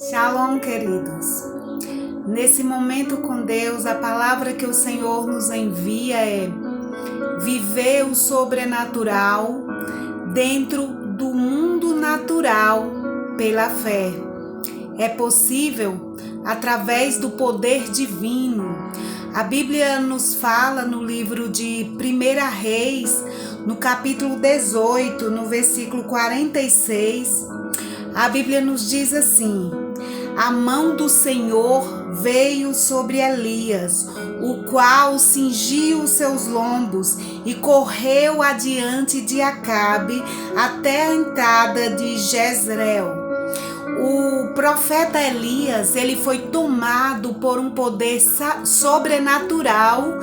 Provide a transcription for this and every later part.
Shalom, queridos. Nesse momento com Deus, a palavra que o Senhor nos envia é viver o sobrenatural dentro do mundo natural pela fé. É possível através do poder divino. A Bíblia nos fala no livro de 1 Reis, no capítulo 18, no versículo 46, a Bíblia nos diz assim: a mão do Senhor veio sobre Elias, o qual cingiu os seus lombos e correu adiante de Acabe até a entrada de Jezreel. O profeta Elias, ele foi tomado por um poder sobrenatural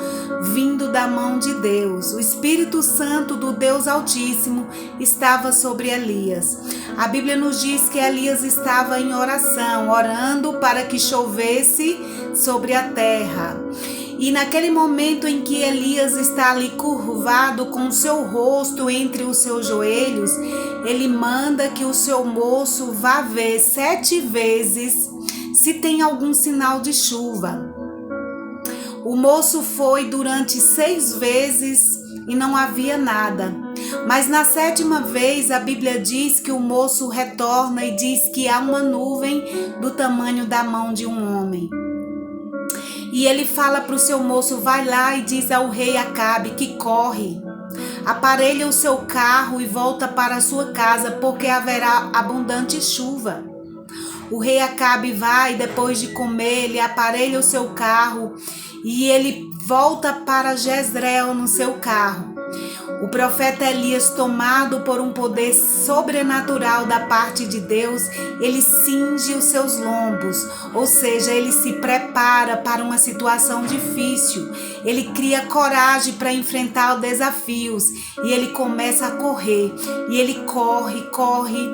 vindo da mão de Deus. O Espírito Santo do Deus Altíssimo estava sobre Elias. A Bíblia nos diz que Elias estava em oração, orando para que chovesse sobre a terra. E naquele momento em que Elias está ali curvado com o seu rosto entre os seus joelhos, ele manda que o seu moço vá ver 7 vezes se tem algum sinal de chuva. O moço foi durante 6 vezes e não havia nada. Mas na 7ª vez a Bíblia diz que o moço retorna e diz que há uma nuvem do tamanho da mão de um homem. E ele fala para o seu moço: vai lá e diz ao rei Acabe que corre, aparelha o seu carro e volta para a sua casa, porque haverá abundante chuva. O rei Acabe vai, depois de comer, ele aparelha o seu carro e ele volta para Jezreel no seu carro. O profeta Elias, tomado por um poder sobrenatural da parte de Deus, ele cinge os seus lombos, ou seja, ele se prepara para uma situação difícil, ele cria coragem para enfrentar os desafios e ele começa a correr, e ele corre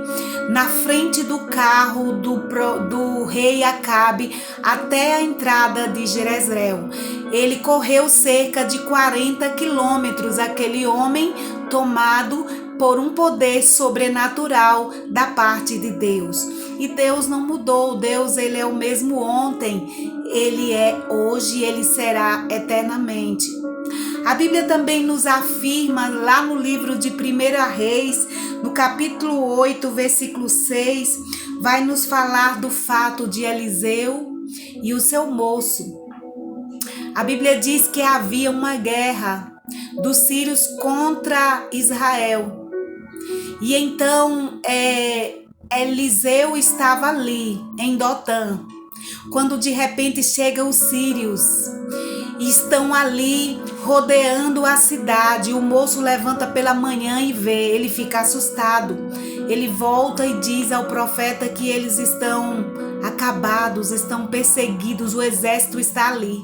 na frente do carro do rei Acabe até a entrada de Jezreel. Ele correu cerca de 40 quilômetros, aquele homem tomado por um poder sobrenatural da parte de Deus. E Deus não mudou. Deus, ele é o mesmo ontem, ele é hoje e ele será eternamente. A Bíblia também nos afirma lá no livro de 1 Reis, no capítulo 8, versículo 6, vai nos falar do fato de Eliseu e o seu moço. A Bíblia diz que havia uma guerra dos sírios contra Israel. E então Eliseu estava ali, em Dotã, quando de repente chegam os sírios e estão ali rodeando a cidade. O moço levanta pela manhã e vê, ele fica assustado. Ele volta e diz ao profeta que eles estão acabados, estão perseguidos, o exército está ali.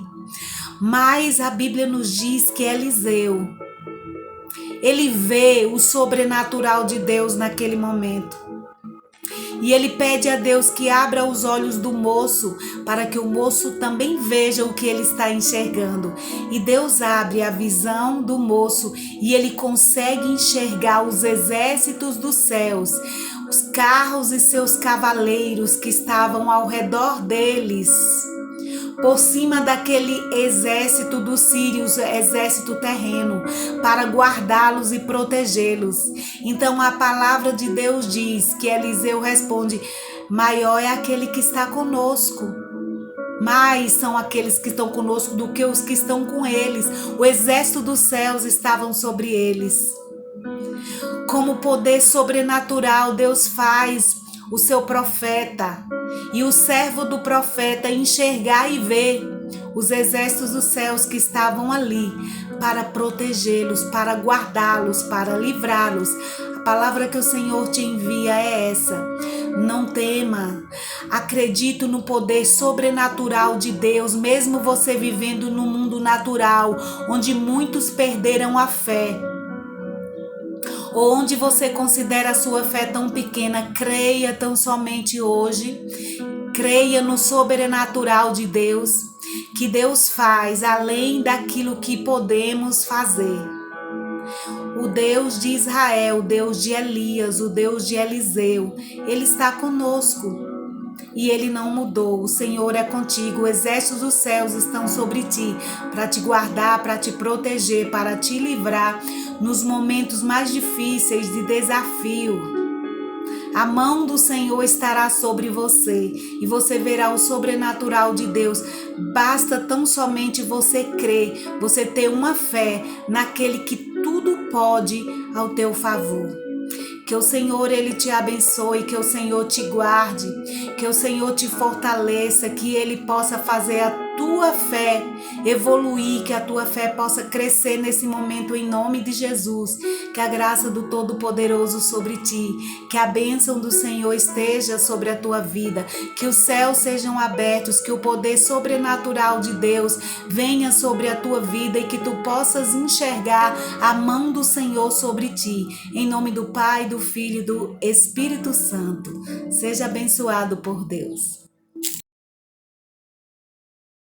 Mas a Bíblia nos diz que Eliseu, ele vê o sobrenatural de Deus naquele momento. E ele pede a Deus que abra os olhos do moço, para que o moço também veja o que ele está enxergando. E Deus abre a visão do moço e ele consegue enxergar os exércitos dos céus, os carros e seus cavaleiros que estavam ao redor deles, por cima daquele exército dos sírios, exército terreno, para guardá-los e protegê-los. Então a palavra de Deus diz que Eliseu responde: maior é aquele que está conosco. Mais são aqueles que estão conosco do que os que estão com eles. O exército dos céus estavam sobre eles. Como poder sobrenatural, Deus faz o seu profeta e o servo do profeta enxergar e ver os exércitos dos céus que estavam ali para protegê-los, para guardá-los, para livrá-los. A palavra que o Senhor te envia é essa: não tema, acredito no poder sobrenatural de Deus, mesmo você vivendo no mundo natural, onde muitos perderam a fé, onde você considera a sua fé tão pequena. Creia tão somente hoje, creia no sobrenatural de Deus, que Deus faz além daquilo que podemos fazer. O Deus de Israel, o Deus de Elias, o Deus de Eliseu, ele está conosco. e ele não mudou. O Senhor é contigo, os exércitos dos céus estão sobre ti, para te guardar, para te proteger, para te livrar nos momentos mais difíceis de desafio. A mão do Senhor estará sobre você e você verá o sobrenatural de Deus. Basta tão somente você crer, você ter uma fé naquele que tudo pode ao teu favor. Que o Senhor, Ele te abençoe, que o Senhor te guarde, que o Senhor te fortaleça, que Ele possa fazer a tua fé evoluir, que a tua fé possa crescer nesse momento em nome de Jesus. Que a graça do Todo-Poderoso sobre ti, que a bênção do Senhor esteja sobre a tua vida, que os céus sejam abertos, que o poder sobrenatural de Deus venha sobre a tua vida e que tu possas enxergar a mão do Senhor sobre ti. Em nome do Pai, do Filho e do Espírito Santo. Seja abençoado por Deus.